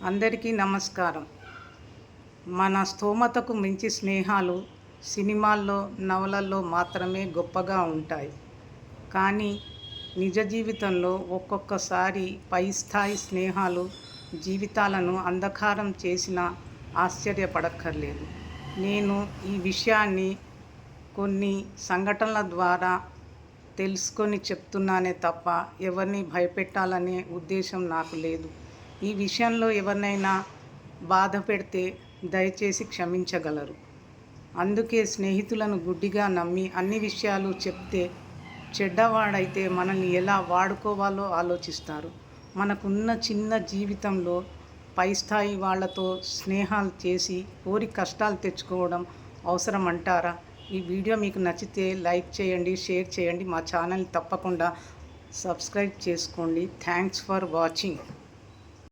అందరికీ నమస్కారం. మన స్తోమతకు మించి స్నేహాలు సినిమాల్లో, నవలల్లో మాత్రమే గొప్పగా ఉంటాయి. కానీ నిజ జీవితంలో ఒక్కొక్కసారి పై స్థాయి స్నేహాలు జీవితాలను అంధకారం చేసినా ఆశ్చర్యపడక్కర్లేదు. నేను ఈ విషయాన్ని కొన్ని సంఘటనల ద్వారా తెలుసుకొని చెప్తున్నానే తప్ప ఎవరిని భయపెట్టాలనే ఉద్దేశం నాకు లేదు. ఈ విషయంలో ఎవరినైనా బాధ పెడితే దయచేసి క్షమించగలరు. అందుకే స్నేహితులను గుడ్డిగా నమ్మి అన్ని విషయాలు చెప్తే చెడ్డవాడైతే మనల్ని ఎలా వాడుకోవాలో ఆలోచిస్తారు. మనకున్న చిన్న జీవితంలో పై స్థాయి వాళ్ళతో స్నేహాలు చేసి కోరి కష్టాలు తెచ్చుకోవడం అవసరం అంటారా? ఈ వీడియో మీకు నచ్చితే లైక్ చేయండి, షేర్ చేయండి. మా ఛానల్ తప్పకుండా సబ్స్క్రైబ్ చేసుకోండి. Thanks for watching.